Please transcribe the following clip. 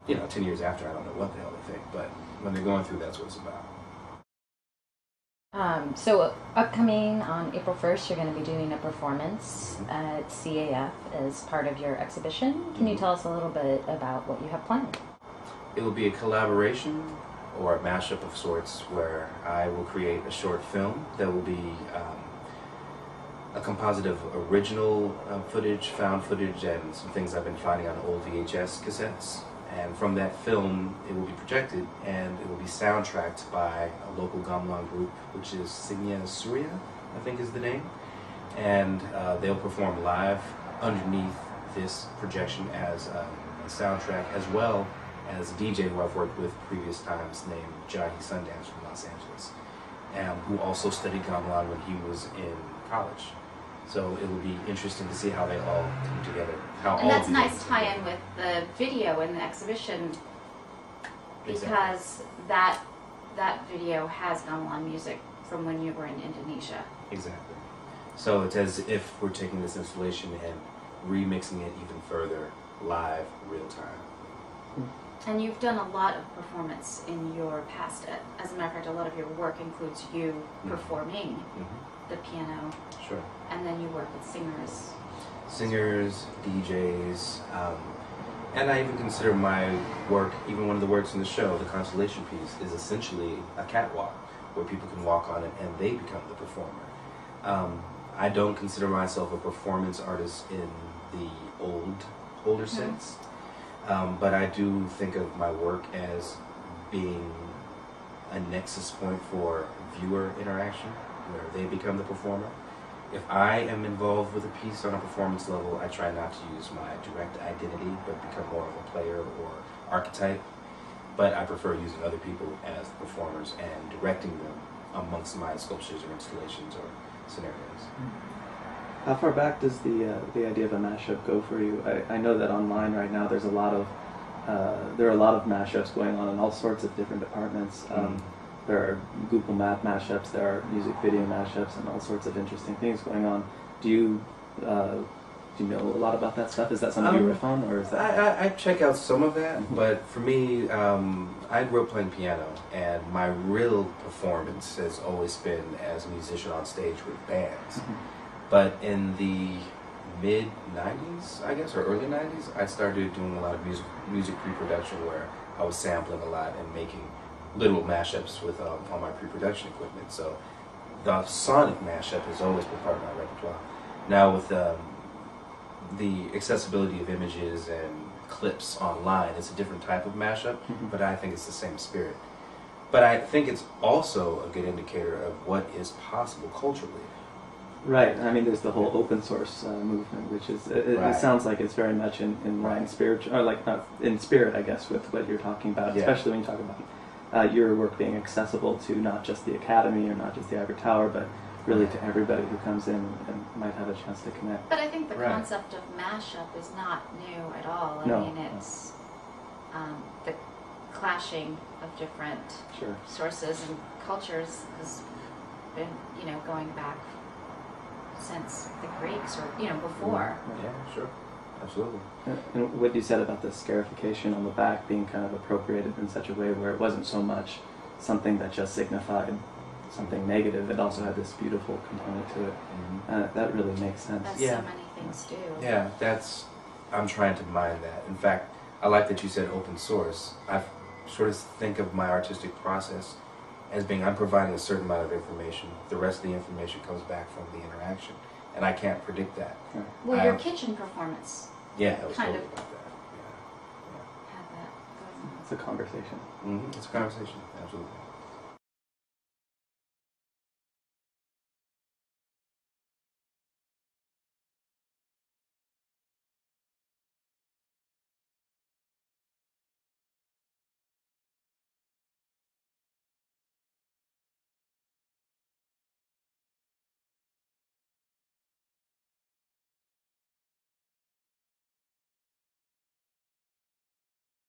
you know, 10 years after, I don't know what the hell they think, but when they're going through, that's what it's about. So upcoming on April 1st, you're going to be doing a performance at CAF as part of your exhibition. Can you tell us a little bit about what you have planned? It will be a collaboration or a mashup of sorts where I will create a short film that will be a composite of original footage, found footage, and some things I've been finding on old VHS cassettes. And from that film, it will be projected, and it will be soundtracked by a local gamelan group, which is Signia Surya, I think is the name. And they'll perform live underneath this projection as a soundtrack, as well as a DJ who I've worked with previous times named Jahi Sundance from Los Angeles, who also studied gamelan when he was in college. So it will be interesting to see how they all come together. And that's a nice tie-in with the video in the exhibition, because that video has gamelan music from when you were in Indonesia. Exactly. So it's as if we're taking this installation and remixing it even further, live, real time. And you've done a lot of performance in your past. As a matter of fact, a lot of your work includes you performing the piano. Sure. And then you work with singers. Singers, DJs, and I even consider my work, even one of the works in the show, the constellation piece, is essentially a catwalk where people can walk on it and they become the performer. I don't consider myself a performance artist in the older sense, but I do think of my work as being a nexus point for viewer interaction, where they become the performer. If I am involved with a piece on a performance level, I try not to use my direct identity, but become more of a player or archetype. But I prefer using other people as performers and directing them amongst my sculptures or installations or scenarios. How far back does the idea of a mashup go for you? I know that online right now there's a lot of there are a lot of mashups going on in all sorts of different departments. There are Google Map mashups, there are music video mashups, and all sorts of interesting things going on. Do you know a lot about that stuff? Is that something you riff on, or is that? I check out some of that, but for me, I grew up playing piano, and my real performance has always been as a musician on stage with bands. But in the mid-90s, I guess, or early 90s, I started doing a lot of music pre-production where I was sampling a lot and making literal mashups with all my pre-production equipment. So the sonic mashup has always been part of my repertoire. Now with the accessibility of images and clips online, it's a different type of mashup, but I think it's the same spirit. But I think it's also a good indicator of what is possible culturally. Right. I mean, there's the whole open source movement, which is it sounds like it's very much in line spiritual, or like in spirit, I guess, with what you're talking about, especially when you talk about your work being accessible to not just the Academy or not just the Ivory Tower, but really to everybody who comes in and might have a chance to connect. But I think the concept of mashup is not new at all. I mean, it's the clashing of different sources and cultures has been, going back since the Greeks, or before. Yeah, sure, absolutely. And what you said about the scarification on the back being kind of appropriated in such a way where it wasn't so much something that just signified something negative, it also had this beautiful component to it. That really makes sense. As so many things do. Yeah, I'm trying to mine that. In fact, I like that you said open source. I sort of think of my artistic process as being, I'm providing a certain amount of information. The rest of the information comes back from the interaction. And I can't predict that. Well, your kitchen performance. Yeah, it was kind totally of about that. had that going on. It's a conversation. It's a conversation, absolutely.